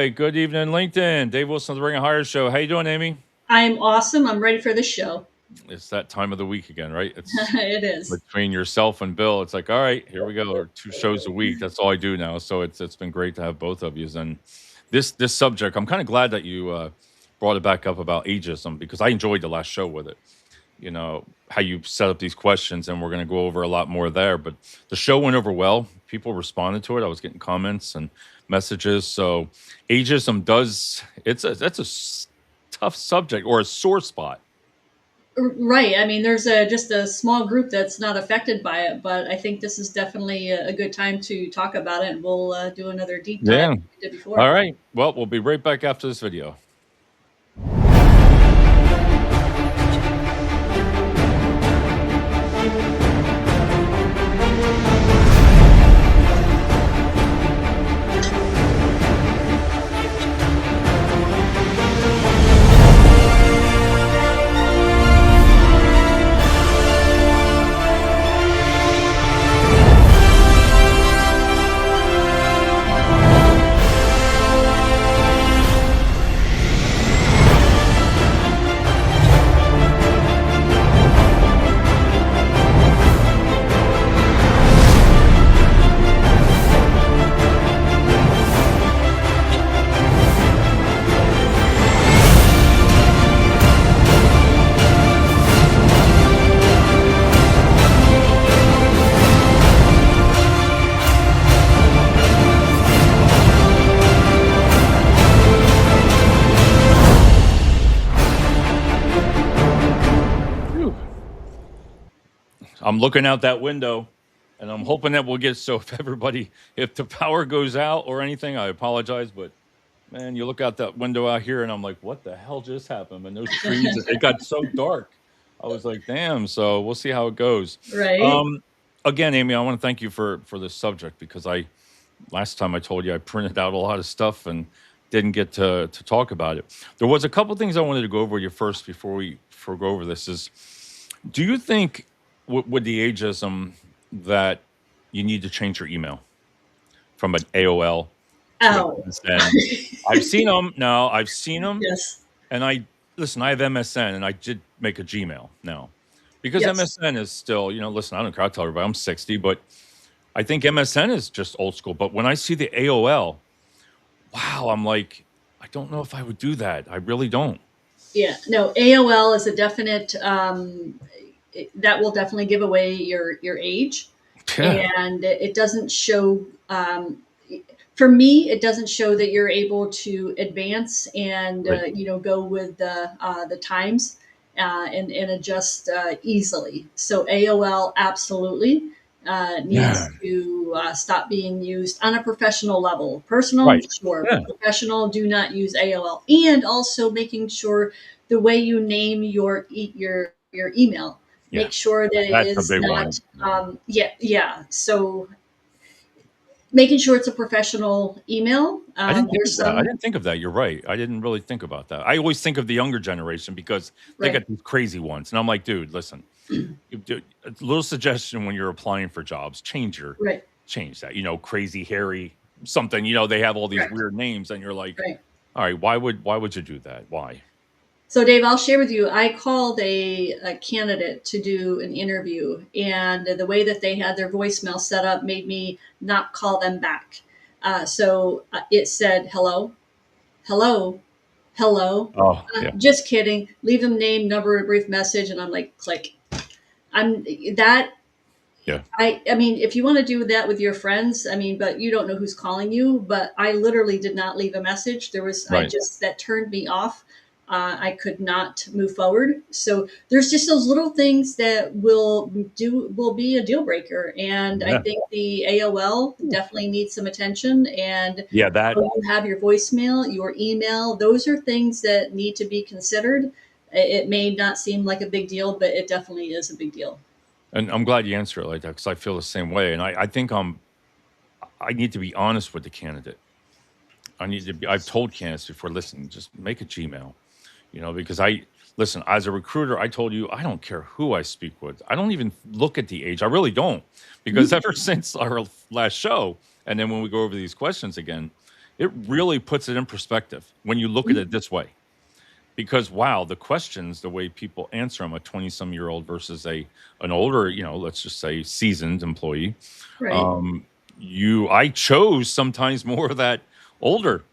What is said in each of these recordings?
Hey, good evening, LinkedIn. Dave Wilson, the Ring of Hire Show. How you doing, Amy? I'm awesome. I'm ready for the show. It's that time of the week again, right? It's It is. between yourself and Bill. It's like, all right, here we go. Two shows a week. That's all I do now. So it's been great to have both of you. And this subject, I'm kind of glad that you brought it back up about ageism because I enjoyed the last show with it. You know how you set up these questions, and we're going to go over a lot more there. But the show went over well. People responded to it. I was getting comments and messages. So ageism does tough subject or a sore spot. Right. I mean, there's just a small group that's not affected by it, but I think this is definitely a good time to talk about it. And we'll do another deep dive Yeah. like we did before. All right. Well, we'll be right back after this video. Phew. I'm looking out that window and I'm hoping that we'll get so if the power goes out or anything, I apologize, but man, you look out that window out here and I'm like, what the hell just happened? And those trees, it got so dark. I was like, damn. So we'll see how it goes. Right. Um, Again, Amy, I want to thank you for this subject because I last time I told you I printed out a lot of stuff and didn't get to talk about it. There was a couple things I wanted to go over with you first before we go over this. Is do you think with the ageism that you need to change your email from an AOL to an Oh, MSN? I've seen them. No, I've seen them, yes. and I listen. I have MSN, and I did make a Gmail now because Yes. MSN is still. Listen, I don't care. I tell everybody I'm 60, but I think MSN is just old school. But when I see the AOL, wow, I'm like, I don't know if I would do that. I really don't. Yeah. No, AOL is a definite, that will definitely give away your age. Yeah, And it doesn't show, for me, it doesn't show that you're able to advance and right. go with the times and adjust easily. So AOL absolutely Yeah, needs to stop being used on a professional level. Personal, right. sure, Yeah, but professional, do not use AOL. And also making sure the way you name your email, yeah. make sure that it That's a is big one. not yeah. So making sure it's a professional email. I didn't think of There's that. I some didn't think of that. You're right. I didn't really think about that. I always think of the younger generation because they got right. these crazy ones, and I'm like, dude, listen. A little suggestion when you're applying for jobs: Right. change that. Crazy Harry something. They have all these Correct. weird names, and you're like, Right. all right, why would you do that? Why? So, Dave, I'll share with you. I called a candidate to do an interview, and the way that they had their voicemail set up made me not call them back. So it said, hello, hello, hello. Oh yeah, Just kidding. Leave them name, number, a brief message. And I'm like, click. I'm that yeah, I mean, if you want to do that with your friends, I mean, but you don't know who's calling you. But I literally did not leave a message. I right. just, that turned me off. I could not move forward. So there's just those little things that will be a deal breaker. And I Yeah, think the AOL definitely needs some attention. And yeah. That how you have your voicemail, your email, those are things that need to be considered. It may not seem like a big deal, but it definitely is a big deal. And I'm glad you answered it like that because I feel the same way. And I think I need to be honest with the candidate. I need to be. I've told candidates before. Listen, just make a Gmail. Because I listen as a recruiter. I told you I don't care who I speak with. I don't even look at the age. I really don't because Mhm. ever since our last show, and then when we go over these questions again, it really puts it in perspective when you look at Mhm. it this way. Because wow, the questions, the way people answer them, a 20-some-year-old versus a an older, let's just say seasoned employee. Right. Um, I chose sometimes more of that older,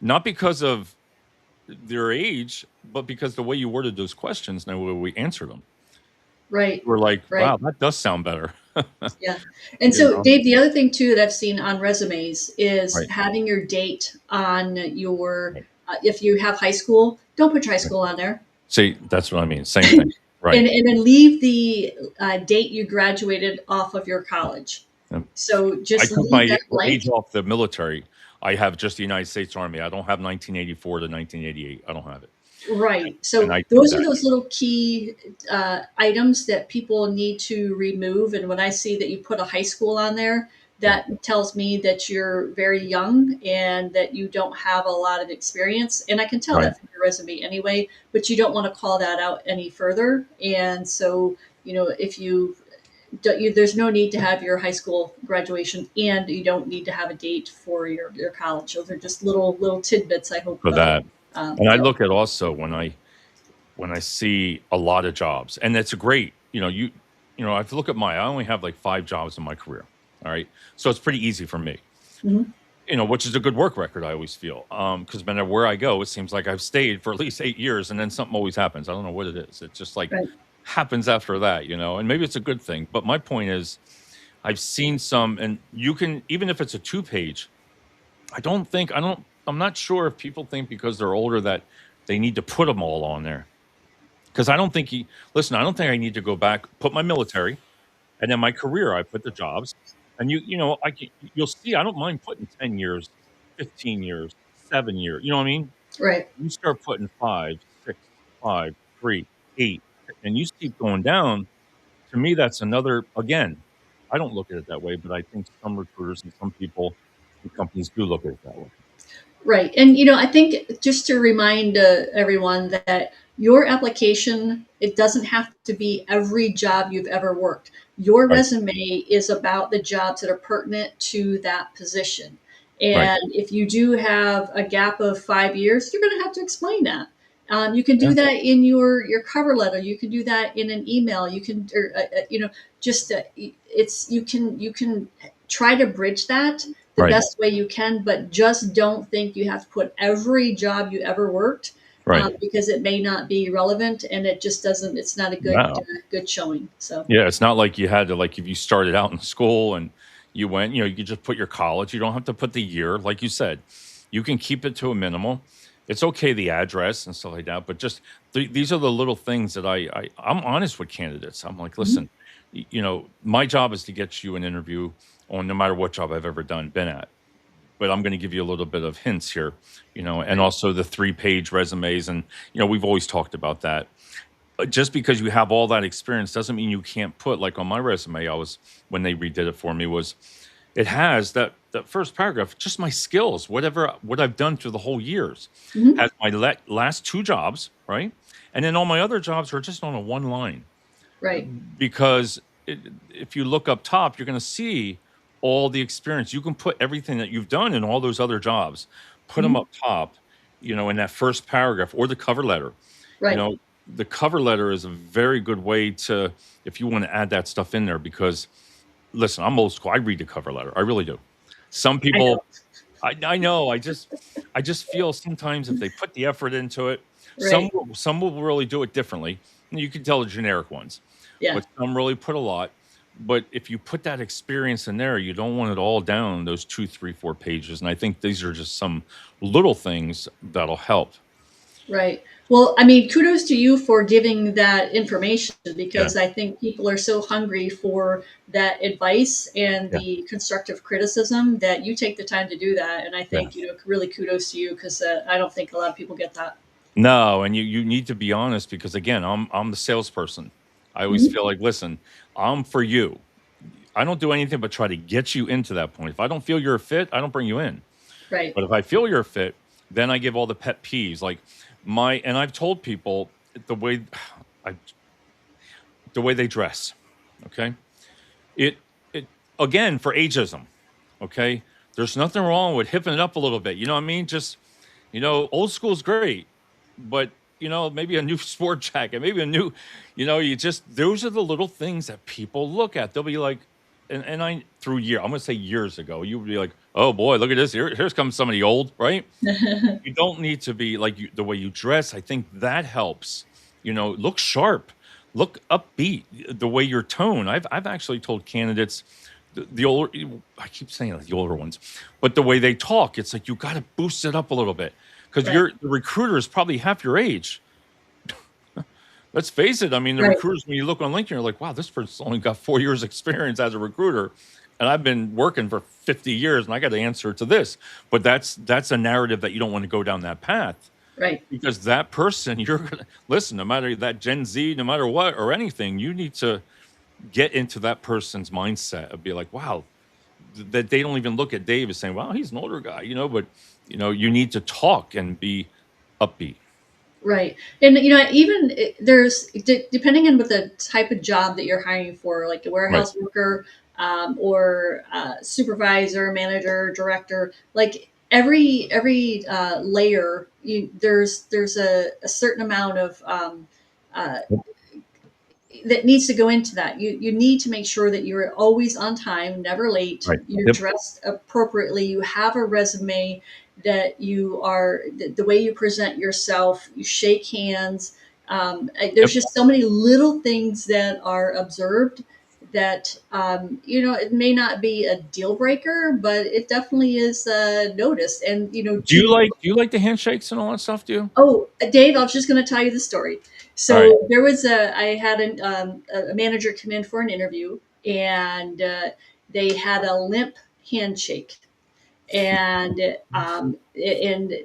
not because of their age, but because the way you worded those questions and the way we answered them. Right. We're like, Right. wow, that does sound better. Yeah. And You so, know? Dave, the other thing too that I've seen on resumes is Right. having your date on your, Right. if you have high school, don't put your high Right. school on there. See, that's what I mean. Same and, thing. Right. and then leave the date you graduated off of your college. Yeah. So I just took leave my that blank. age off the military. I have just the United States Army. I don't have 1984 to 1988. I don't have it. Right. And So I took those are that. those little key items that people need to remove. And when I see that you put a high school on there, Yeah. that tells me that you're very young and that you don't have a lot of experience. And I can tell Right. that from your resume anyway, but you don't want to call that out any further. And so, if you don't, there's no need to have your high school graduation, and you don't need to have a date for your college. Those are just little tidbits. I hope. For that. And I Yeah. look at also when I see a lot of jobs, and it's great, I have to look at I only have like 5 jobs in my career. All right. So it's pretty easy for me, Mhm. which is a good work record, I always feel. Because no matter where I go, it seems like I've stayed for at least 8 years and then something always happens. I don't know what it is. It just like Right. happens after that, and maybe it's a good thing. But my point is, I've seen some, and you can, even if it's a 2 page, I'm not sure if people think because they're older that they need to put them all on there. Because I don't think listen, I don't think I need to go back, put my military, and then my career, I put the jobs. And you'll see, I don't mind putting 10 years, 15 years, 7 years. You know what I mean? Right. You start putting 5, 6, 5, 3, 8, and you keep going down. To me, that's another, again, I don't look at it that way, but I think some recruiters and some people and companies do look at it that way. Right. And, I think just to remind everyone that your application, it doesn't have to be every job you've ever worked. Your Right, resume is about the jobs that are pertinent to that position. right. And if you do have a gap of 5 years, you're going to have to explain that. You can Yeah, do that in your cover letter. You can do that in an email. You can, or, just you can try to bridge that the right, best way you can, but just don't think you have to put every job you ever worked, right. because it may not be relevant, and it just doesn't. It's not a No. good showing. So Yeah, it's not like you had to, like, if you started out in school and you went, you could just put your college. You don't have to put the year, like you said. You can keep it to a minimal. It's okay, the address and stuff like that, but just these are the little things that I'm honest with candidates. I'm like, mhm. listen, my job is to get you an interview on no matter what job I've ever been at. But I'm going to give you a little bit of hints here, and Right. also the 3 page resumes, and we've always taled about that. Just because you have all that experience doesn't mean you can't put, like, on my resume. When they redid it for me, was it has that first paragraph, just my skills, what I've done through the whole years, Mhm. has my last 2 jobs, right? And then all my other jobs are just on a one line. Right. Because if you look up top, you're going to see all the experience. You can put everything that you've done in all those other jobs, put them Mhm. up top, in that first paragraph, or the cover letter. You Right. know, the cover letter is a very good way to, if you want to add that stuff in there, because listen, I'm old school. I read the cover letter. I really do. Some I know. people, I know. I just feel sometimes if they put the effort into it, Right. some will really do it differently. You can tell the generic ones, Yeah. but some really put a lot. But if you put that experience in there, you don't want it all down those 2, 3, 4 pages. And I think these are just some little things that'll help. Right. Well, I mean, kudos to you for giving that information, Yeah, because I think people are so hungry for that advice and yeah, the constructive criticism that you take the time to do that. And I yeah. think, really kudos to you, because I don't think a lot of people get that. No, and you need to be honest, because again, I'm the salesperson. I always Mhm. feel like, listen, I'm for you. I don't do anything but try to get you into that point. If I don't feel you're a fit, I don't bring you in. Right. But if I feel you're a fit, then I give all the pet peeves. Like, and I've told people the way I the way they dress. Okay. It again, for ageism. Okay. there's nothing wrong with hipping it up a little bit. You know what I mean? Just, old school's great, but maybe a new sport jacket, maybe a new, you just those are the little things that people look at. They'll be like, and I through I'm gonna say years ago, you would be like, oh boy, look at this. Here's comes somebody old, right? You don't need to be like the way you dress. I think that helps. Look sharp, look upbeat. The way your tone. I've actually told candidates the older. I keep saying like the older ones, but the way they talk, it's like you got to boost it up a little bit because Right. the recruiter is probably half your age. Let's face it. I mean, the Right. recruiters, when you look on LinkedIn, you're like, wow, this person's only got 4 years experience as a recruiter. And I've been working for 50 years and I got to answer to this. But that's a narrative that you don't want to go down that path Right. because that person, you're going to listen, no matter that Gen Z, no matter what or anything, you need to get into that person's mindset of be like, wow, that they don't even look at Dave as saying, wow, he's an older guy, but, you need to talk and be upbeat. Right. And even there's depending on what the type of job that you're hiring for, like a Right. warehouse worker, or supervisor, manager, director, like every layer, there's a certain amount of uh, that needs to go into that. You need to make sure that you're always on time, never late. Right. You're Yep. dressed appropriately. You have a resume that you are the way you present yourself. You shake hands. There's Yep. just so many little things that are observed that it may not be a deal breaker, but it definitely is noticed. And to Do you like the handshakes and all that stuff? Do you? Oh, Dave, I was just going to tell you the story. All right. So I had a manager come in for an interview, and they had a limp handshake, and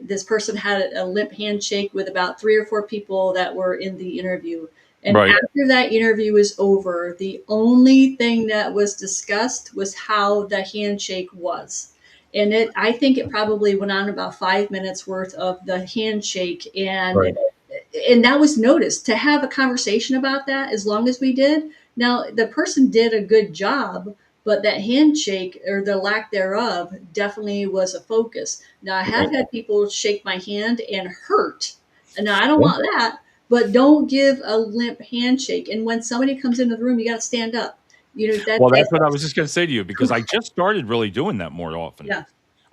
this person had a limp handshake with about 3 or 4 people that were in the interview. And Right. after that interview was over, the only thing that was discussed was how the handshake was. And I think it probably went on about 5 minutes worth of the handshake, Right. and that was noticed. To have a conversation about that, as long as we did. Now the person did a good job, but that handshake or the lack thereof definitely was a focus. Now I have Right. had people shake my hand and hurt. And now I don't Yeah. want that, but don't give a limp handshake. And when somebody comes into the room, you got to stand up. Well, That that's what I was just gonna say to you because I just started really doing that more often. yeah.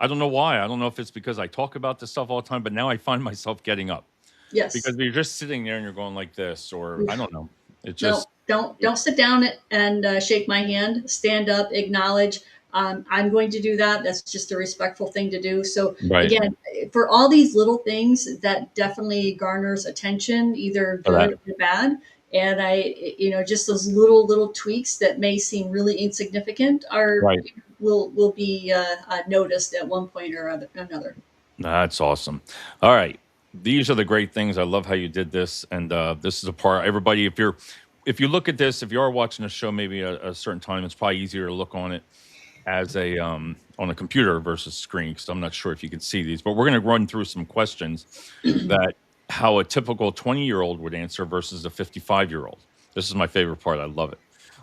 I don't know why. I don't know if it's because I talk about this stuff all the time, but now I find myself getting up because Yes. you're just sitting there and you're going like this, or I don't know. It No, just don't sit down and shake my hand. Stand up, acknowledge. I'm going to do that. That's just a respectful thing to do. So right again, for all these little things, that definitely garners attention, either for that. good or bad. And just those little tweaks that may seem really insignificant are Right. will be noticed at one point or another. That's awesome. All right. These are the great things. I love how you did this. And this is a part everybody, if you look at this, if you are watching a show maybe at a certain time, it's probably easier to look on it as a on a computer versus screen because I'm not sure if you can see these, but we're going to run through some questions that how a typical 20-year-old would answer versus a 55-year-old. This is my favorite part. I love it.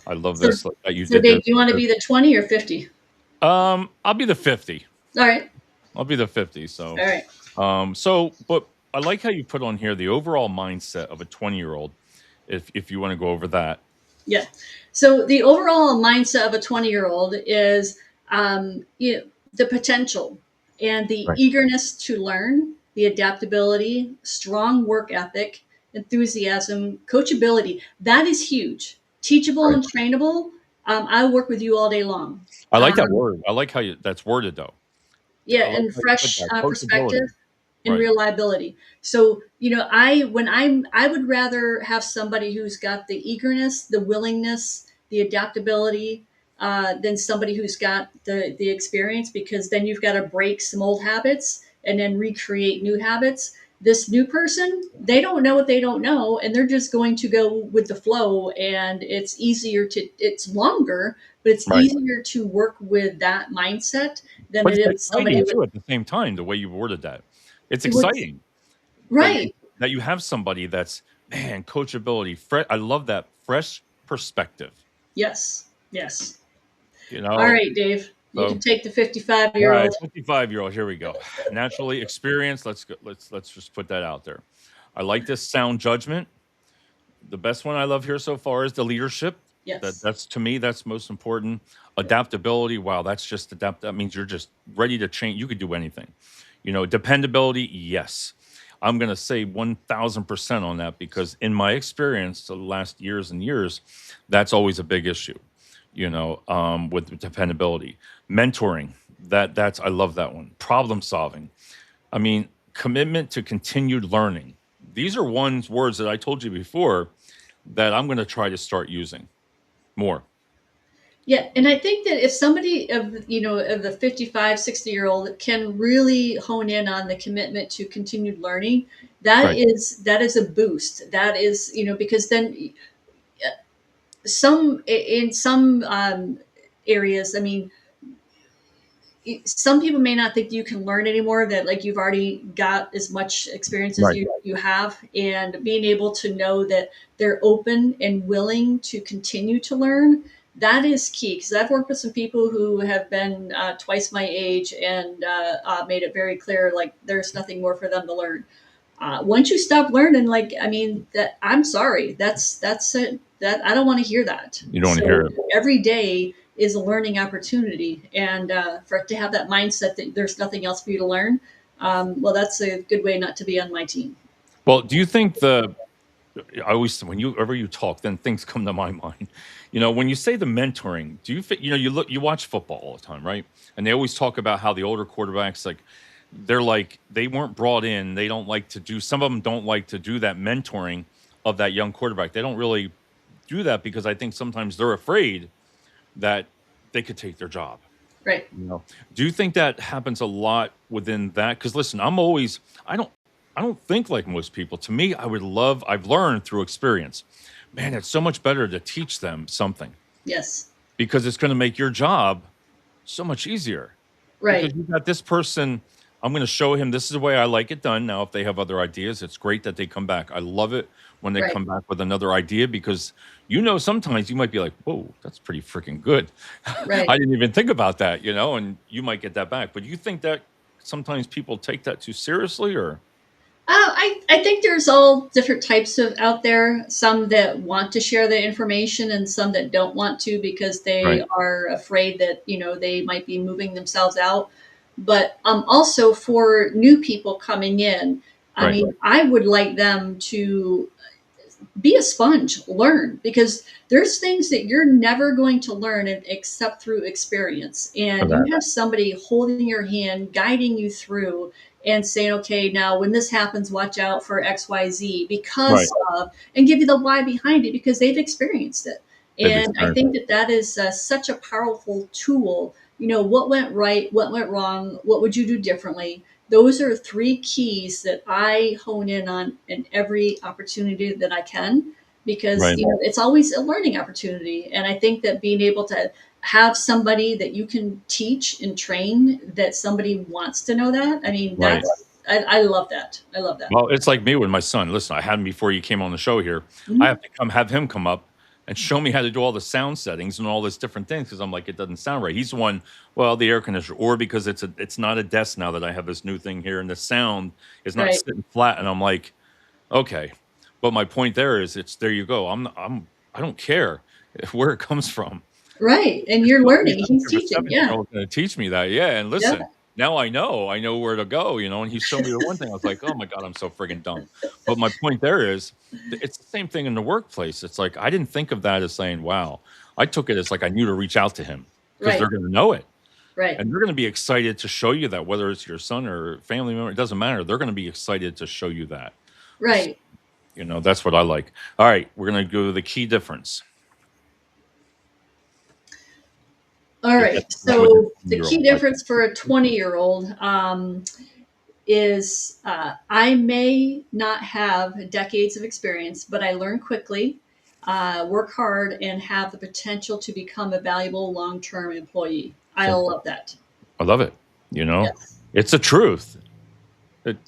I love So, this that you so did Dave, this. do you want to be the 20 or 50? I'll be the 50. All right. I'll be the 50. So, All right. but I like how you put on here the overall mindset of a 20-year-old. If you want to go over that, Yeah. So the overall mindset of a 20-year-old is the potential and the right, eagerness to learn, the adaptability, strong work ethic, enthusiasm, coachability. That is huge. Teachable right. and trainable. I work with you all day long. I like that Um, word. I like how that's worded though. yeah, I like and how you put fresh that perspective coachability. and Right, reliability. So, I would rather have somebody who's got the eagerness, the willingness, the adaptability, than somebody who's got the experience, because then you've got to break some old habits and then recreate new habits. This new person, they don't know what they don't know, and they're just going to go with the flow. And it's longer, but it's right. easier to work with that mindset than But it it's is somebody exciting with too at the same time, the way you worded that. It's what's exciting right. that you have somebody that's, man, coachability, I love that fresh perspective, Yes. Yes. you All know? right, Dave. You So can take the 55 all year right, old. 55-year-old. Here we go. Naturally experienced. Let's go. Let's just put that out there. I like this sound judgment. The best one I love here so far is the leadership. Yes. That's to me that's most important. Adaptability. Wow, that's just adapt. That means you're just ready to change. You could do anything. Dependability. Yes, I'm gonna say 1,000% on that because in my experience, the last years and years, that's always a big issue. With dependability, mentoring. That's I love that one. Problem solving. I mean, commitment to continued learning. These are words that I told you before that I'm going to try to start using more. Yeah, and I think that if somebody of the 55, 60-year old can really hone in on the commitment to continued learning, Right. that is a boost. That is, because then in some areas, I mean, some people may not think you can learn anymore, that like you've already got as much experience as Right. you have, and being able to know that they're open and willing to continue to learn, that is key. Because I've worked with some people who have been twice my age, and made it very clear like there's nothing more for them to learn. Once you stop learning, like, I mean, that, I'm sorry, that's it. That, I don't want to hear that. You don't want to hear So it. every day is a learning opportunity, and for it to have that mindset that there's nothing else for you to learn, well, that's a good way not to be on my team. Well, do you think I always whenever you talk, then things come to my mind. When you say the mentoring, do you think you watch football all the time, right? And they always talk about how the older quarterbacks they weren't brought in. They don't like to do. Some of them don't like to do that mentoring of that young quarterback. They don't really do that because I think sometimes they're afraid that they could take their job. Right. Do you think that happens a lot within that? Because listen, I don't think like most people. To me, I've learned through experience. Man, it's so much better to teach them something Yes. because it's going to make your job so much easier. Because Right. you got this person, I'm going to show him this is the way I like it done. Now, if they have other ideas, it's great that they come back. I love it when they Right. come back with another idea because sometimes you might be like, whoa, that's pretty freaking good. Right. I didn't even think about that, and you might get that back. But you think that sometimes people take that too seriously or? I think there's all different types of out there. Some that want to share the information, and some that don't want to because they Right, are afraid that they might be moving themselves out. But also for new people coming in, I right, mean, I would like them to be a sponge, learn, because there's things that you're never going to learn except through experience. And you correct. have somebody holding your hand, guiding you through, and saying, okay, now when this happens, watch out for XYZ Right. because of, and give you the why behind it because they've experienced it. They've And I experienced think it. that that is such a powerful tool. What went right, what went wrong, what would you do differently? Those are three keys that I hone in on in every opportunity that I can, because Right. it's always a learning opportunity. And I think that being able to have somebody that you can teach and train, that somebody wants to know that, I mean, Right. I love that. I love that. Well, it's like me with my son. Listen, I had him before you came on the show here. I Mhm. have to have him come up and show me how to do all the sound settings and all this different things because I'm like, it doesn't sound right. He's the one, well, the air conditioner, or because it's not a desk now that I have this new thing here and the sound is not Right. sitting flat. And I'm like, okay. But my point there is it's there you go. I don't care where it comes from. Right. And There's you're no reason learning. I don't He's give a teaching. Yeah. 7-year-old gonna teach me that, yeah, and Yeah. listen, now I know where to go, and he showed me the one thing, I was like, "Oh my god, I'm so friggin' dumb." But my point there is, it's the same thing in the workplace, it's like, I didn't think of that as saying, "Wow." I took it as, like, I knew to reach out to him because 'cause Right. they're gonna know it, Right. and they're gonna be excited to show you that, whether it's your son or family member, it doesn't matter, they're gonna be excited to show you that. S Right. That's what I like. Alright, we're gonna go to the key difference. All Is that right. difference with your So the key 20-year-old, like difference for a 20-year-old is I may not have decades of experience, but I learn quickly, work hard, and have the potential to become a valuable long term employee. I simple. love that. I love it, you know? Yes. It's the truth.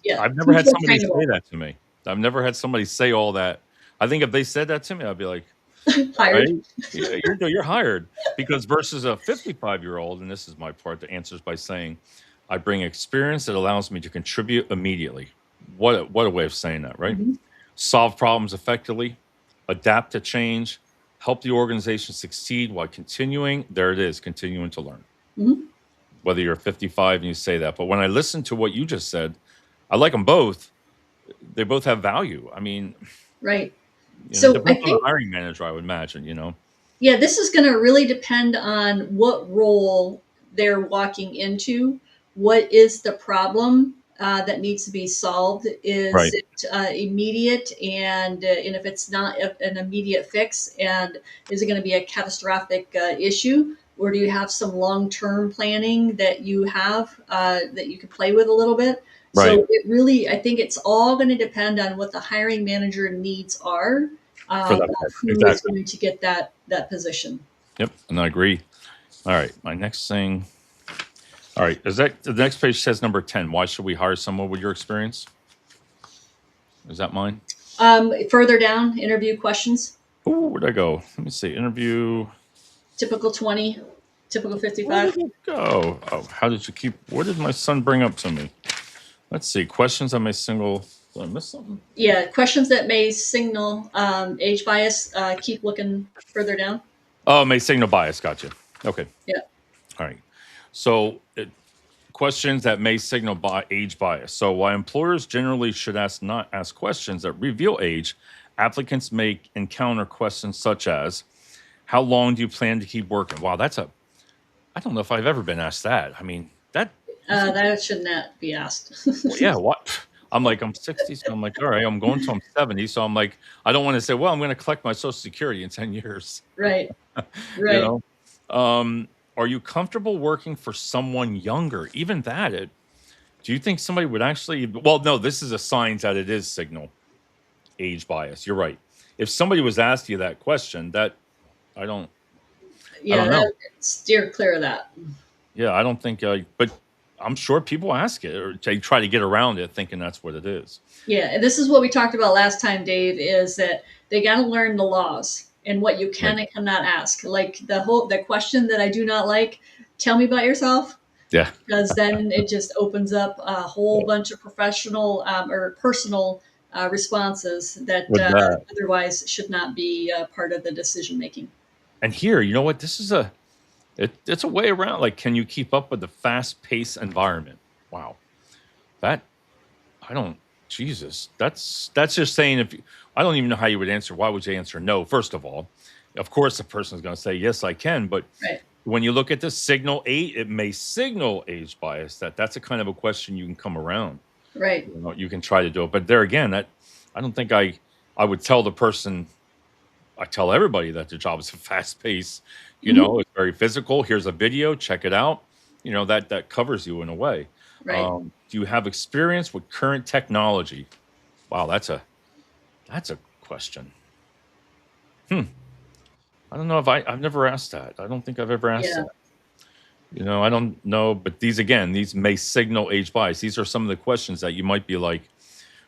Yeah. I've never had Teachable, somebody say trainable. that to me. I've never had somebody say all that. I think if they said that to me, I'd be like, Hired. right? Yeah, you're hired because versus a 55-year-old, and this is my part that answers by saying, I bring experience that allows me to contribute immediately. What a way of saying that, right? Mhm. Solve problems effectively, adapt to change, help the organization succeed while continuing. There it is, continuing to learn. Mhm. Whether you're 55 and you say that, but when I listen to what you just said, I like them both. They both have value. I mean, Right. it So I depends on the think, hiring manager, I would imagine. yeah, this is going to really depend on what role they're walking into. What is the problem that needs to be solved? Is Right. it immediate? And if it's not an immediate fix, and is it going to be a catastrophic issue? Or do you have some long term planning that you have that you can play with a little bit? Right. So it really, I think it's all going to depend on what the hiring manager needs are For that of part. who is Exactly. going to get that position. Yep. And I agree. All right. My next thing. All right. Is that the next page says number 10? Why should we hire someone with your experience? Is that mine? Further down, interview questions. Oh, where'd I go? Let me see. Interview. Typical 20, typical Where 55. did it go? Oh, how did you keep? What did my son bring up to me? Let's see. Questions on my single. Did I miss something? Yeah, questions that may signal age bias. Keep looking further down. Oh, may signal bias. Gotcha. Okay. Yeah. All right. So, questions that may signal age bias. So, while employers generally should not ask questions that reveal age, applicants may encounter questions such as, "How long do you plan to keep working?" Wow, I don't know if I've ever been asked that. I mean, that you think, That should not be asked. well, yeah, what? I'm like, I'm 60, so I'm like, all right, I'm going till I'm 70. So I'm like, I don't want to say, well, I'm going to collect my Social Security in 10 years. Right, You right. know? Are you comfortable working for someone younger? Even that, do you think somebody would actually, well, no, this is a sign that it is signal age bias. You're right. If somebody was asking you that question, I don't, I Yeah, don't know. steer clear of that. Yeah, I don't think, but I'm sure people ask it or they try to get around it thinking that's what it is. Yeah, and this is what we talked about last time, Dave, is that they got to learn the laws and what you Right. can and cannot ask. Like the question that I do not like, tell me about yourself, Yeah. because then it just opens up a whole Yeah. bunch of professional or personal responses that With that. otherwise should not be part of the decision making. And here, you know what? This is it's a way around. Like, can you keep up with the fast paced environment? Wow. That I don't Jesus. That's just saying if you, I don't even know how you would answer. Why would you answer no? First of all, of course the person's gonna say, yes, I can, but Right, when you look at the signal eight, it may signal age bias. That's a kind of a question you can come around. right. You can try to do it. But there again, that I don't think I would tell the person I tell everybody that the job is a fast pace, Mhm. it's very physical. Here's a video, check it out. That covers you in a way. Right. Do you have experience with current technology? Wow, that's a question. Hmm. I don't know if I've never asked that. I don't think I've ever asked Yeah. that. I don't know, but these may signal age bias. These are some of the questions that you might be like,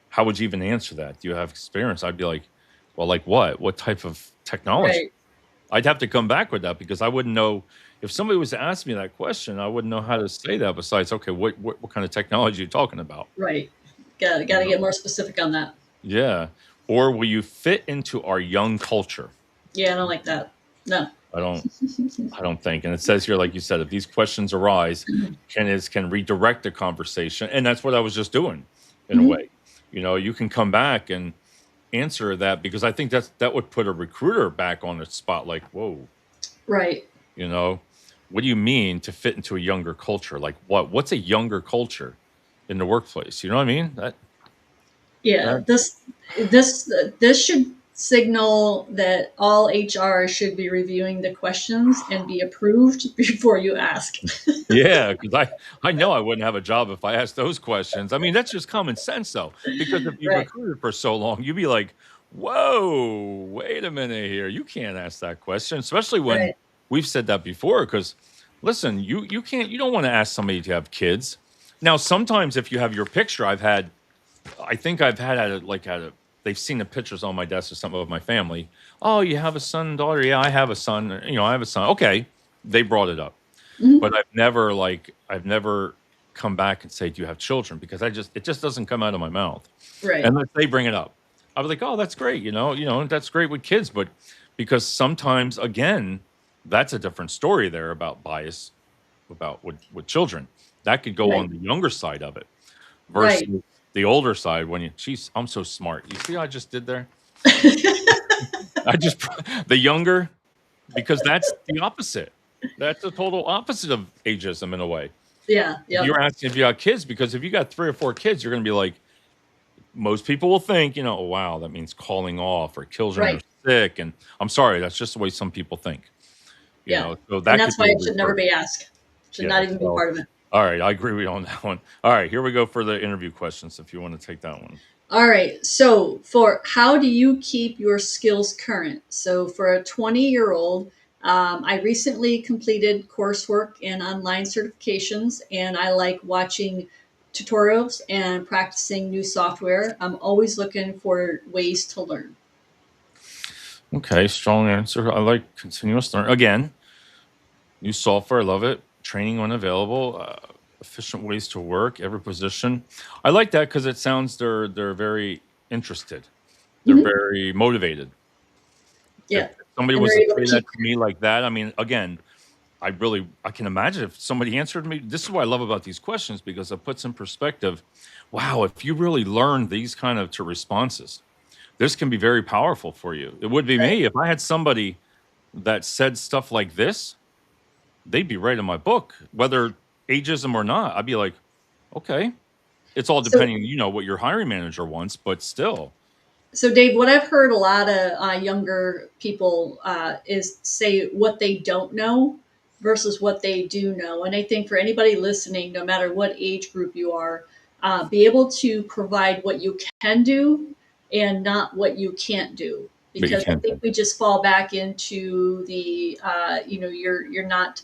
how would you even answer that? Do you have experience? I'd be like, well, like what? What type of technology? Right. I'd have to come back with that because I wouldn't know if somebody was to ask me that question, I wouldn't know how to say that besides, okay, what kind of technology are you talking about? Right. Got to You get know? more specific on that. Yeah. Or will you fit into our young culture? Yeah, I don't like that. No. I don't I don't think. And it says here, like you said, if these questions arise, can redirect the conversation. And that's what I was just doing in a Mhm. way. You can come back and answer that because I think that would put a recruiter back on the spot like, whoa, Right. you know, what do you mean to fit into a younger culture? Like what's a younger culture in the workplace? You know what I mean? Yeah. That This should signal that all HR should be reviewing the questions and be approved before you ask. Yeah, because I know I wouldn't have a job if I asked those questions. I mean, that's just common sense though, because if you've Right. recruited for so long, you'd be like, "Whoa, wait a minute here. You can't ask that question," especially when Right. we've said that before. Because listen, you don't want to ask somebody to have kids. Now, sometimes if you have your picture, I think I've had at a they've seen the pictures on my desk or something of my family. Oh, you have a son and daughter? Yeah, I have a son. I have a son. Okay, they brought it up, Mhm. but I've never come back and say, "Do you have children?" Because it just doesn't come out of my mouth Right. unless they bring it up. I was like, "Oh, that's great. That's great with kids." But because sometimes, again, that's a different story there about bias about with children. That could go Right. on the younger side of it versus Right. the older side when geez, I'm so smart. You see what I just did there? I just the younger because that's the opposite. That's the total opposite of ageism in a way. Yeah. Yep. You're asking if you got kids because if you got 3 or 4 kids, you're gonna be like, most people will think, "Oh, wow, that means calling off or children are Right. sick," and I'm sorry, that's just the way some people think, Yeah. so And that could that's be why the it should never reverse. be asked. Should Yeah, not even be so part of it. all right, I agree with you on that one. All right, here we go for the interview questions if you wanna take that one. All right. So, for how do you keep your skills current? So, for a 20-year-old, I recently completed coursework and online certifications, and I like watching tutorials and practicing new software. I'm always looking for ways to learn. Okay, strong answer. I like continuous learn again, new software, I love it. Training when available, efficient ways to work, every position. I like that because it sounds they're very interested. They're Mhm. very motivated. Yeah. If somebody And was they're to able to say that keep. to me like that, I mean, again, I can imagine if somebody answered me. This is what I love about these questions because it puts in perspective. Wow, if you really learn these kind of to responses, this can be very powerful for you. It would be Right. me if I had somebody that said stuff like this, they'd be right in my book, whether ageism or not. I'd be like, okay. It's all So, depending, what your hiring manager wants, but still. So, Dave, what I've heard a lot of younger people is say what they don't know versus what they do know. And I think for anybody listening, no matter what age group you are, be able to provide what you can do and not what you can't do. But you Because I can't. think we just fall back into the, you're not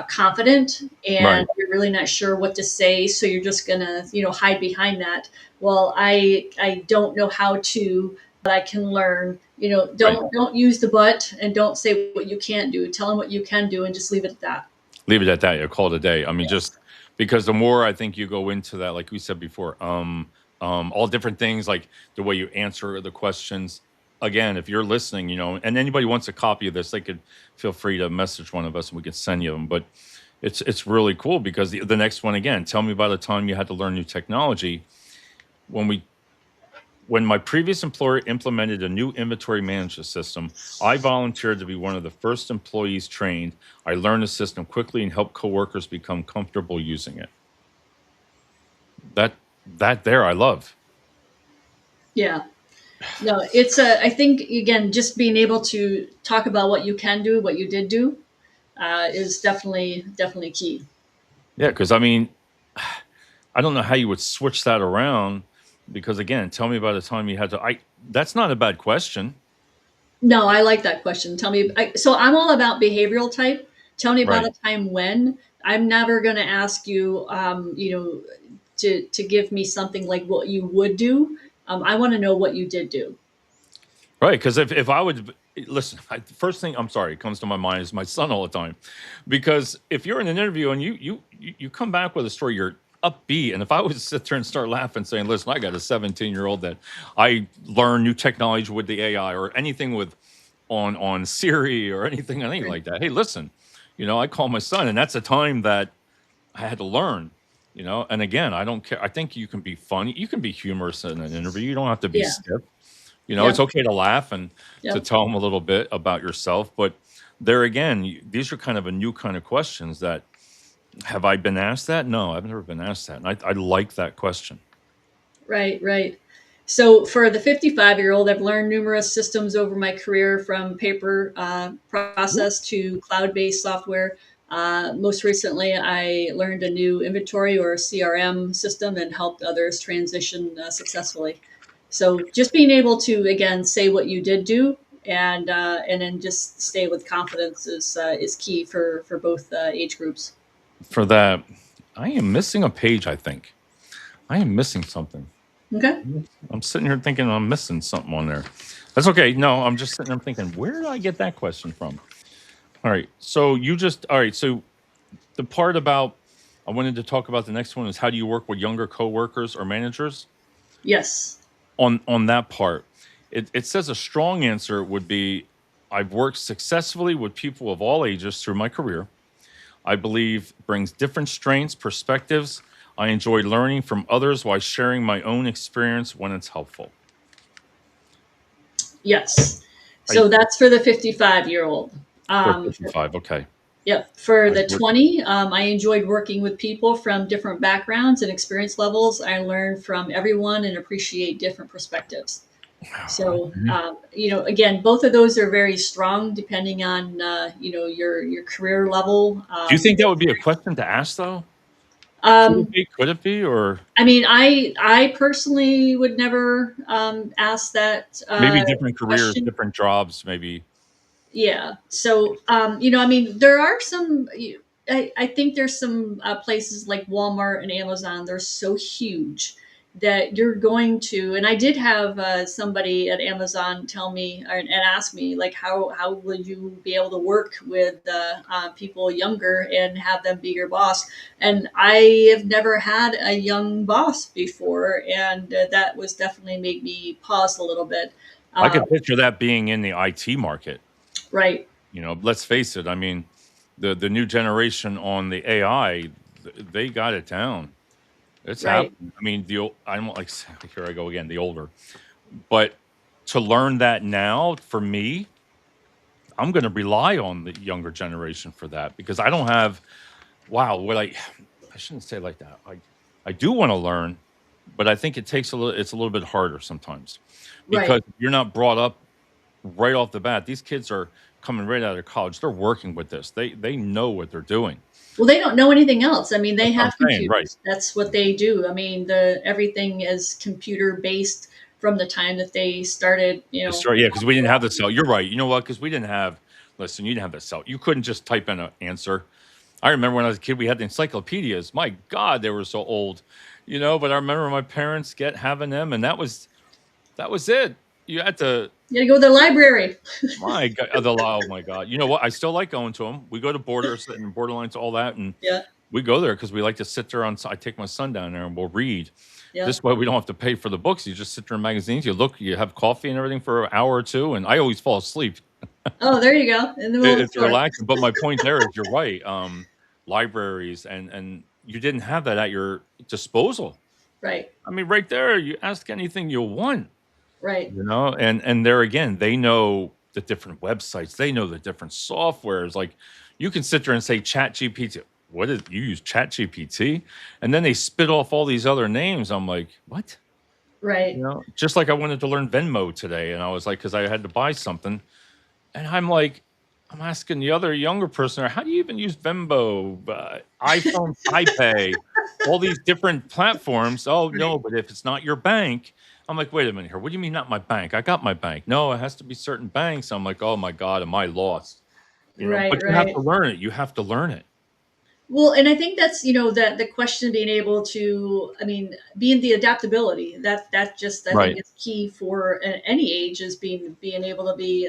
confident and Right. you're really not sure what to say. So you're just going to, hide behind that. Well, I don't know how to, but I can learn. Right. Don't use the but and don't say what you can't do. Tell them what you can do and just leave it at that. Leave it at that. You call it a day. I mean, Yes. just because the more I think you go into that, like we said before, all different things, like the way you answer the questions. Again, if you're listening, and anybody wants a copy of this, they could feel free to message one of us and we could send you them. But it's really cool because the next one again, tell me about a time you had to learn new technology. When we when my previous employer implemented a new inventory management system, I volunteered to be one of the first employees trained. I learned the system quickly and helped coworkers become comfortable using it. That there I love. Yeah. No, it's I think again, just being able to talk about what you can do, what you did do, is definitely key. Yeah, because I mean, I don't know how you would switch that around because again, tell me about a time you had to I that's not a bad question. No, I like that question. Tell me. So I'm all about behavioral type. Tell me about Right. a time when. I'm never going to ask you, to give me something like what you would do. I want to know what you did do. Right, because if I would listen, first thing I'm sorry, comes to my mind is my son all the time, because if you're in an interview and you come back with a story, you're upbeat, and if I would sit there and start laughing, saying, "Listen, I got a 17-year-old that I learned new technology with the AI or anything with on Siri or anything Right. like that." Hey, listen, I call my son, and that's a time that I had to learn. And again, I don't care. I think you can be funny, you can be humorous in an interview. You don't have to be Yeah. stiff. It's Yep. okay to laugh and to Yep. tell them a little bit about yourself, but there again, these are kind of a new kind of questions that have I been asked that? No, I've never been asked that. And I like that question. Right. Right. So for the 55-year-old, I've learned numerous systems over my career, from paper Cool. process to cloud-based software. Most recently, I learned a new inventory or CRM system and helped others transition successfully. So just being able to again say what you did do and then just stay with confidence is key for both age groups. For that, I am missing a page, I think. I am missing something. Okay. I'm sitting here thinking I'm missing something on there. That's okay. No, I'm just sitting there thinking, where did I get that question from? All right. All right. So the part about, I wanted to talk about the next one is how do you work with younger coworkers or managers? Yes. On that part, it says a strong answer would be I've worked successfully with people of all ages through my career. I believe brings different strengths, perspectives. I enjoy learning from others while sharing my own experience when it's helpful. Yes. I So that's for the 55-year-old. For Um, 55, okay. Yep. For I've the worked 20, I enjoyed working with people from different backgrounds and experience levels. I learn from everyone and appreciate different perspectives. So, okay. again, both of those are very strong depending on, your career level. Do you think that would be a question to ask though? Could it Um, be? Could it be? Or I mean, I personally would never ask that maybe different careers, question. different jobs, maybe. Yeah. So, I mean, there are some. I think there's some places like Walmart and Amazon. They're so huge that you're going to. And I did have somebody at Amazon tell me and ask me like, how will you be able to work with people younger and have them be your boss? And I have never had a young boss before, and that was definitely made me pause a little bit. I Uh, could picture that being in the IT market. right. Let's face it. I mean, the new generation on the AI, they got it down. It's Right. happening. I mean, I don't like here I go again, the older. But to learn that now, for me, I'm going to rely on the younger generation for that because I don't have. Wow, what I shouldn't say it like that. I do want to learn, but I think it takes a little. It's a little bit harder sometimes because Right. you're not brought up right off the bat. These kids are coming right out of college. They're working with this. They know what they're doing. Well, they don't know anything else. I mean, they That's what I'm have saying. Right. computers. That's what they do. I mean, the everything is computer based from the time that they started. That's right. Yeah, because we didn't have the cell. You're right. You know what? Because we didn't have. Listen, you didn't have the cell. You couldn't just type in an answer. I remember when I was a kid, we had the encyclopedias. My God, they were so old. But I remember my parents having them, and that was it. You had to. You got to go to the library. My God, oh my God. You know what? I still like going to them. We go to Borders and Borderlines, all that, and Yeah. we go there because we like to sit there I take my son down there and we'll read. Yeah. This way we don't have to pay for the books. You just sit there in magazines, you look, you have coffee and everything for an hour or two, and I always fall asleep. Oh, there you go. In the middle of the It's store. relaxing. But my point there is you're right. Libraries and you didn't have that at your disposal. Right. I mean, right there, you ask anything you want. Right. And there again, they know the different websites, they know the different softwares. Like you can sit there and say Chat GPT. What is you use Chat GPT? And then they spit off all these other names. I'm like, what? Right. Just like I wanted to learn Venmo today, and I was like, because I had to buy something, and I'm like, I'm asking the other younger person, how do you even use Venmo, iPhone, iPay, all these different platforms? Oh no, Right. but if it's not your bank, I'm like, wait a minute here. What do you mean not my bank? I got my bank. No, it has to be certain banks. I'm like, oh my God, am I lost? Right. But you have to Right. learn it. You have to learn it. Well, and I think that's that the question being able to, I mean, being the adaptability that just I think Right. is key for any age is being able to be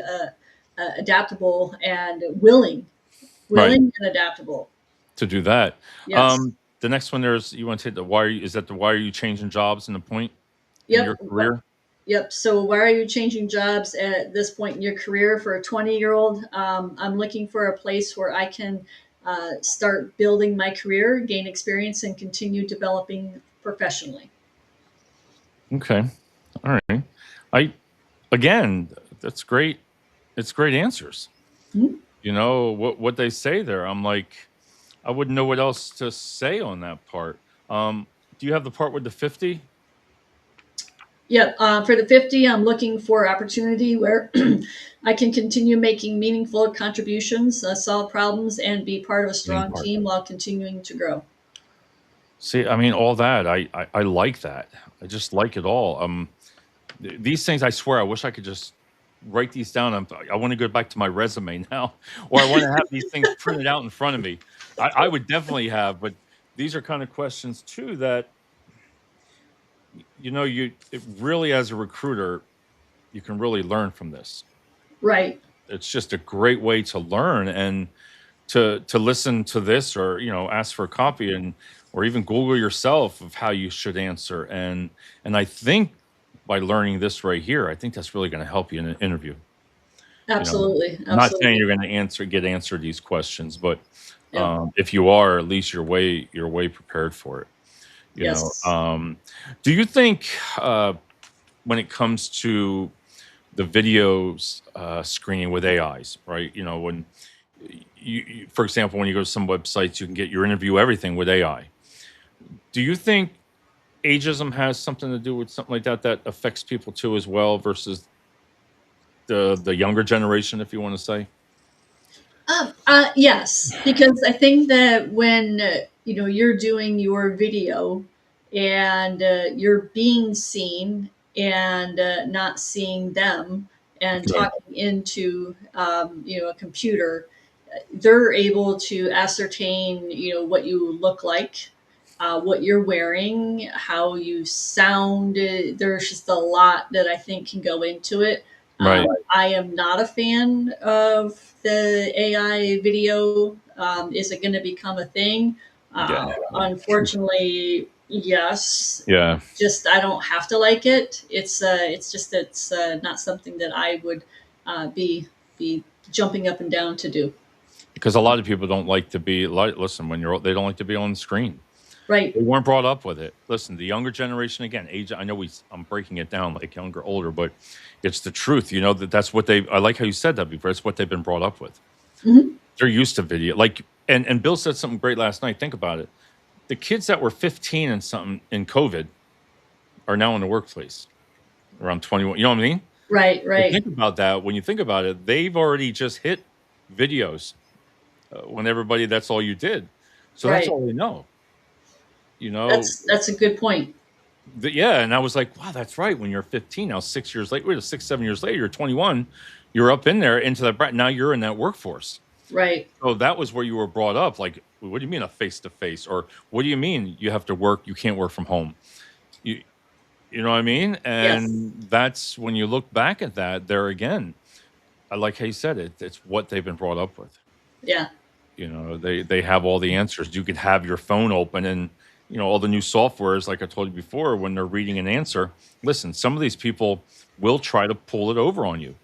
adaptable and Right. willing and adaptable. To do that. Yes. The next one there's you want to take the why are you, is that the why are you changing jobs and the point in Yep. your career? Yep. So why are you changing jobs at this point in your career for a 20-year-old? I'm looking for a place where I can start building my career, gain experience, and continue developing professionally. Okay. All right. I again, that's great. It's great answers. Mhm. What they say there. I'm like, I wouldn't know what else to say on that part. Do you have the part with the 50? Yep. For the 50, I'm looking for opportunity where I can continue making meaningful contributions, solve problems, and be part of a Main strong part. team while continuing to grow. See, I mean, all that. I like that. I just like it all. These things, I swear, I wish I could just write these down. I want to go back to my resume now, or I want to have these things printed out in front of me. I would definitely have, but these are kind of questions too that You know, you it really as a recruiter, you can really learn from this. Right. It's just a great way to learn and to listen to this, or ask for a copy, and or even Google yourself of how you should answer. And I think by learning this right here, I think that's really going to help you in an interview. You know, Absolutely. I'm not saying Absolutely. you're going to answered these questions, but Yep. if you are, at least you're way prepared for it. You know, Yes. do you think when it comes to the videos screening with AIs, right? When for example, when you go to some websites, you can get your interview everything with AI. Do you think ageism has something to do with something like that that affects people too as well versus the younger generation, if you want to say? Yes, because I think that when you're doing your video and you're being seen and not seeing them and Right. talking into a computer, they're able to ascertain what you look like, what you're wearing, how you sound. There's just a lot that I think can go into it. Right. I am not a fan of the AI video. Is it going to become a thing? Yeah. Unfortunately, yes. Yeah. Just I don't have to like it. It's not something that I would be jumping up and down to do. Because a lot of people don't like to be like, listen, when they don't like to be on the screen. Right. They weren't brought up with it. Listen, the younger generation, again, age. I know I'm breaking it down like younger, older, but it's the truth. You know that's what they. I like how you said that before. It's what they've been brought up with. Hmm. They're used to video. Like, and Bill said something great last night. Think about it. The kids that were 15 and something in COVID are now in the workplace around 21. You know what I mean? Right. So Right. think about that. When you think about it, they've already just hit videos when everybody. That's all you did. So that's Right. all they know. You know, That's a good point. Yeah, and I was like, "Wow, that's right." When you're 15, now 6 years later, wait, 6, 7 years later, you're 21. You're up in there into that. Now you're in that workforce. Right. So that was where you were brought up. Like, what do you mean a face to face, or what do you mean you have to work? You can't work from home. You you know what I mean? Yes. And that's when you look back at that. There again, I like how you said it. It's what they've been brought up with. Yeah. They have all the answers. You could have your phone open and all the new softwares, like I told you before, when they're reading an answer. Listen, some of these people will try to pull it over on you.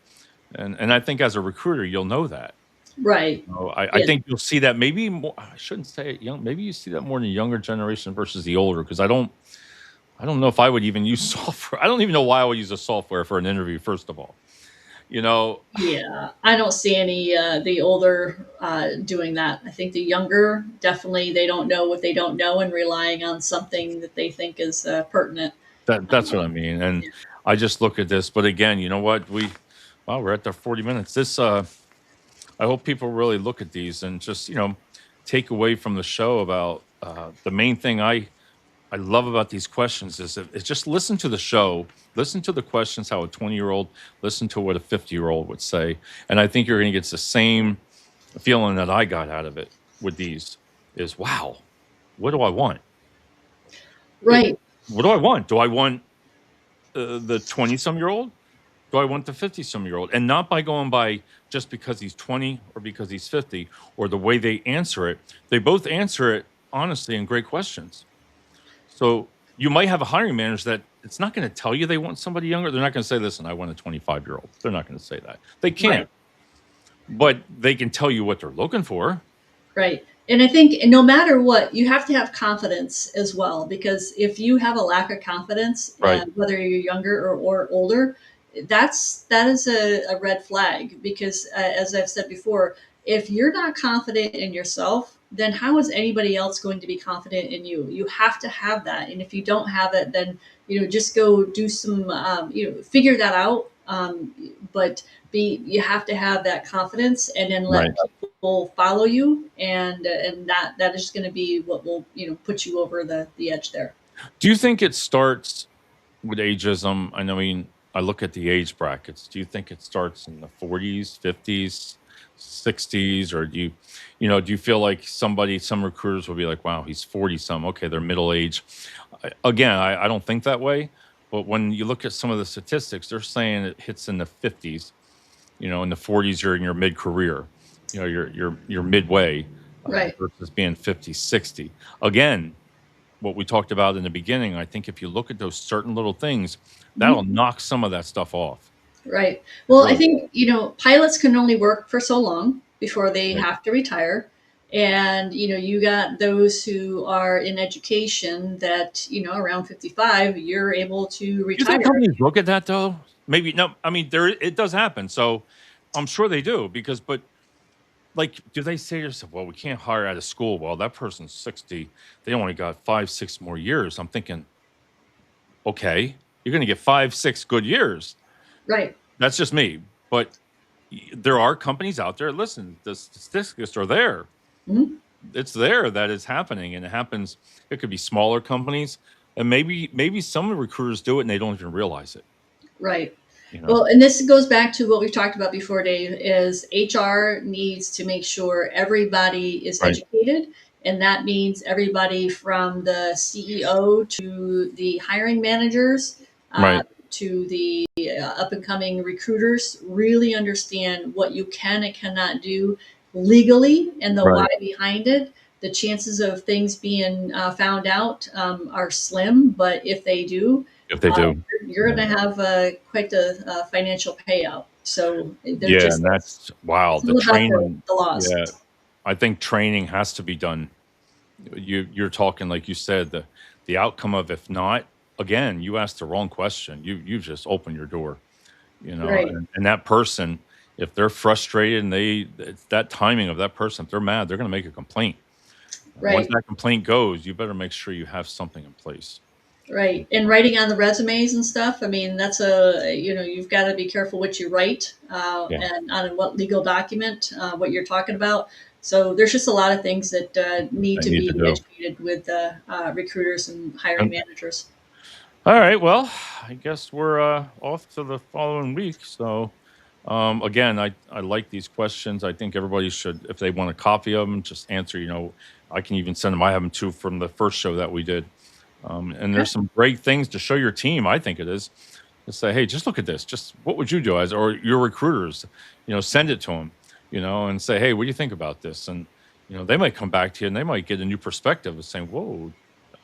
And I think as a recruiter, you'll know that. Right. I Yeah. think you'll see that maybe more. I shouldn't say it young. Maybe you see that more in the younger generation versus the older, because I don't know if I would even use software. I don't even know why I would use a software for an interview, first of all. You know, Yeah, I don't see any the older doing that. I think the younger definitely they don't know what they don't know and relying on something that they think is pertinent. that's what I Um, mean. And yeah. I just look at this, but again, you know what? We're at the 40 minutes. I hope people really look at these and just, take away from the show about the main thing I love about these questions is that it's just listen to the show, listen to the questions, how a 20-year-old, listen to what a 50-year-old would say. And I think you're going to get the same feeling that I got out of it with these is, wow, what do I want? It- Right. what do I want? Do I want the 20-some-year-old? Do I want the 50-some-year-old? And not by going by just because he's 20 or because he's 50 or the way they answer it. They both answer it honestly and great questions. So you might have a hiring manager that it's not going to tell you they want somebody younger. They're not going to say, listen, I want a 25-year-old. They're not going to say that. They Right. can't, but they can tell you what they're looking for. Right. And I think no matter what, you have to have confidence as well, because if you have a lack of confidence, Right. whether you're younger or older, that is a red flag. Because as I've said before, if you're not confident in yourself, then how is anybody else going to be confident in you? You have to have that, and if you don't have it, then just go do some figure that out. But you have to have that confidence, and then Right. let people follow you, and that is going to be what will put you over the edge there. Do you think it starts with ageism? I know, I mean, I look at the age brackets. Do you think it starts in the 40s, 50s? 60s, or do you feel like some recruiters will be like, wow, he's 40 some, okay, they're middle age. Again, I don't think that way, but when you look at some of the statistics, they're saying it hits in the 50s. In the 40s, you're in your mid career, you're midway, Right. versus being 50, 60. Again, what we talked about in the beginning, I think if you look at those certain little things, that'll Mhm. knock some of that stuff off. Right. It Well, I really will. think, pilots can only work for so long before they Right. have to retire. And, you got those who are in education that, around 55, you're able to Do you think retire. companies look at that though? Maybe no. I mean, there it does happen. So I'm sure they do but like, do they say to yourself, well, we can't hire out of school? Well, that person's 60. They only got 5, 6 more years. I'm thinking, okay, you're going to get 5, 6 good years. Right. That's just me. But there are companies out there. Listen, the statistics are there. Mhm. It's there that it's happening, and it happens. It could be smaller companies, and maybe some recruiters do it and they don't even realize it. Right. You know, Well, and this goes back to what we've talked about before, Dave, is HR needs to make sure everybody is right, educated. And that means everybody from the CEO to the hiring managers, uh, right, to the up and coming recruiters really understand what you can and cannot do legally and the why right. behind it. The chances of things being found out are slim, but if they do, If they uh, do, you're yeah, going to have quite a financial payout. So they're yeah, just and that's wow. it's The all about training, the laws. yeah, I think training has to be done. You're talking like you said the outcome of if not, again, you asked the wrong question. You just open your door. Right, And that person, if they're frustrated and it's that timing of that person, if they're mad, they're going to make a complaint. And once right, that complaint goes, you better make sure you have something in place. right. And writing on the resumes and stuff. I mean, that's you've got to be careful what you write Yeah, and on what legal document, what you're talking about. So there's just a lot of things that need I to need to be do. educated with recruiters and hiring And managers. all right, well, I guess we're off to the following week. So, again, I like these questions. I think everybody should, if they want a copy of them, just answer. I can even send them. I have them too from the first show that we did. And Okay. there's some great things to show your team. I think it is to say, hey, just look at this. Just what would you do as or your recruiters? Send it to them. And say, hey, what do you think about this? And they might come back to you and they might get a new perspective of saying, whoa,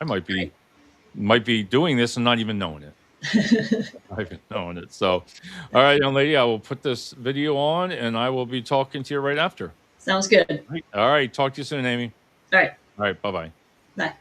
I might be doing this and not even knowing it. Not even knowing it. So, all right, young lady, I will put this video on and I will be talking to you right after. Sounds good. All right. Talk to you soon, Amy. All right. All right. Bye bye. Bye.